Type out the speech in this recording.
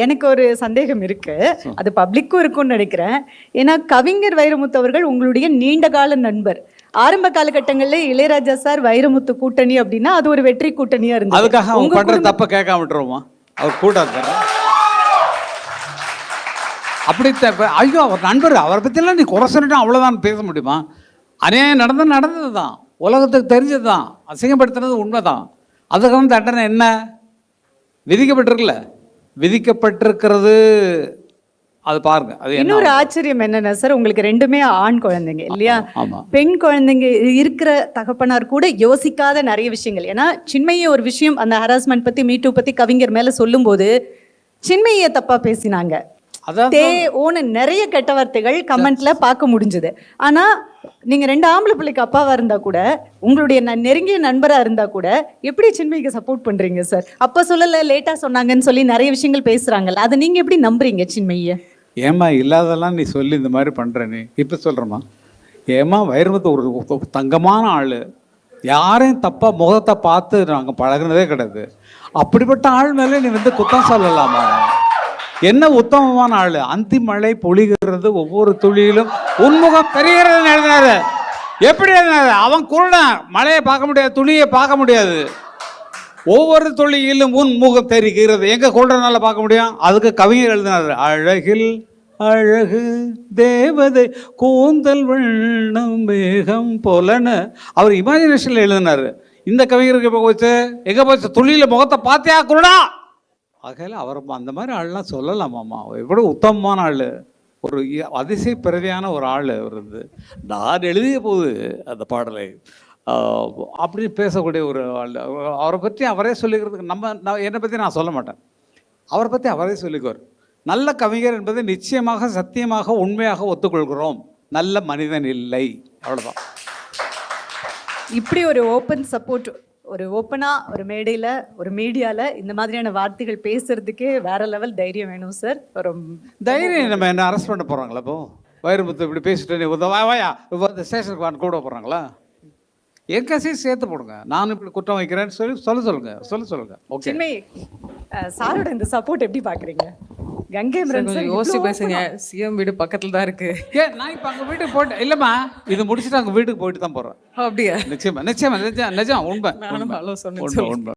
எனக்கு ஒரு சந்தேகம் இருக்கு, அது பப்ளிக்கும் இருக்கும்னு நினைக்கிறேன். ஏன்னா கவிஞர் வைரமுத்து அவர்கள் உங்களுடைய நீண்ட கால நண்பர். ஆரம்ப காலகட்டங்கள்ல இளையராஜா சார் வைரமுத்து கூட்டணி அப்படின்னா அது ஒரு வெற்றி கூட்டணியா இருந்தது. அதுக்காக அவங்க பண்ற தப்ப கேட்காம விட்டுருவோமா? அவர் கூட்டாது அப்படி ஐயோ அவர் நண்பர், அவரை பற்றிலாம் நீ குறை சொல்லிட்டு அவ்வளோதான் பேச முடியுமா? அநியாயம் நடந்தது தான், உலகத்துக்கு தெரிஞ்சது தான், அசிங்கப்படுத்துனது உண்மைதான். அதுக்கான தண்டனை என்ன விதிக்கப்பட்டிருக்குல்ல? விதிக்கப்பட்டிருக்கிறது. அது பாருங்க. அது இன்னொரு ஆச்சரியம் என்னன்னா சார், உங்களுக்கு ரெண்டுமே ஆண் குழந்தைங்க இல்லையா? பெண் குழந்தைங்க இருக்கிற தகப்பனார் கூட யோசிக்காத நிறைய விஷயங்கள். ஏன்னா சின்மையை ஒரு விஷயம் அந்த ஹராஸ்மெண்ட் பத்தி மீட்டூ பத்தி கவிஞர் மேல சொல்லும் போது சின்மையை தப்பா பேசினாங்க, நிறைய கெட்ட வார்த்தைகள் கமெண்ட்ல பார்க்க முடிஞ்சது. ஆனா நீங்க 2 ஆம்பளை பிள்ளைக்கு அப்பாவா இருந்தா கூட, உங்களுடைய நெருங்கிய நண்பரா இருந்தா கூட எப்படி சின்மைக்கு சப்போர்ட் பண்றீங்க சார்? அப்ப சொல்லல, லேட்டா சொன்னாங்கன்னு சொல்லி நிறைய விஷயங்கள் பேசுறாங்கல்ல, அதை நீங்க எப்படி நம்புறீங்க சின்மைய? ஏமா இல்லாதெல்லாம் நீ சொல்லி இந்த மாதிரி பண்ற? நீ இப்ப சொல்றமா? ஏமா வைரமுத்து ஒரு தங்கமான ஆளு, யாரையும் தப்பா முகத்தை பார்த்து நாங்க பழகினதே கிடையாது. அப்படிப்பட்ட ஆள் மேலே நீ வந்து குத்தம் சொல்லலாமா? என்ன உத்தமமான ஆளு. அந்தி மழை பொழிகிறது ஒவ்வொரு துளியிலும் உன்முகம் தெரிகிறது எழுதினாரு. எப்படி எழுதினாரு? அவன் குருடன், மழையை பார்க்க முடியாது, துளியை பார்க்க முடியாது. ஒவ்வொரு துளியிலும் உன் முகம் தெரிகிறது. எங்க குருடனால பார்க்க முடியும்? அதுக்கு கவிஞர் எழுதினாரு, அழகில் அழகு தேவதை கூந்தல் வண்ணம் மேகம் போலன்னு அவர் இமேஜினேஷன்ல எழுதினாரு. இந்த கவிஞருக்கு எப்போ போச்சு? எங்க போச்சு? துளியில முகத்தை பார்த்தியா குருடா? ஆகையில் அவர் அந்த மாதிரி ஆள்லாம் சொல்லலாமாம்மா? எவ்வளோ உத்தமமான ஆள், ஒரு அதிசய பிறவியான ஒரு ஆள். அவர் வந்து நான் எழுதிய போது அந்த பாடலை அப்படின்னு பேசக்கூடிய ஒரு ஆள். அவரை பற்றி அவரே சொல்லிக்கிறதுக்கு என்னை பற்றி நான் சொல்ல மாட்டேன். அவரை பற்றி அவரே சொல்லிக்குவார். நல்ல கவிஞர் என்பதை நிச்சயமாக சத்தியமாக உண்மையாக ஒத்துக்கொள்கிறோம். நல்ல மனிதன் இல்லை, அவ்வளோதான். இப்படி ஒரு ஓப்பன் சப்போர்ட், ஒரு ஓப்பனா ஒரு மேடையில் ஒரு மீடியாவில் இந்த மாதிரியான வார்த்தைகள் பேசுறதுக்கே வேற லெவல் தைரியம் வேணும் சார். ஒரு தைரியம். நம்ம என்ன அரெஸ்ட் பண்ண போகிறாங்களா? இப்போ வைரமுத்து இப்படி பேசிட்டு நீ வாயா இந்த ஸ்டேஷனுக்கு வான்னு கூட போகிறாங்களா? என் கேஸையும் சேர்த்து போடுங்க, நான் இப்படி குற்றம் வைக்கிறேன்னு சொல்ல சொல்லுங்க. ஓகே, சாரோட இந்த சப்போர்ட் எப்படி பார்க்குறீங்க? கங்கை யோசிச்சு பேசுங்க. சிஎம் வீடு பக்கத்துல தான் இருக்கு. நான் இப்ப அங்க வீட்டுக்கு போயிட்டு இல்லம்மா, இது முடிச்சுட்டு அங்க வீட்டுக்கு போயிட்டு தான் போறேன். அப்படியா? நிச்சயமா நிச்சயமா நிஜம் உண்மை. நானும் சொன்னேன்.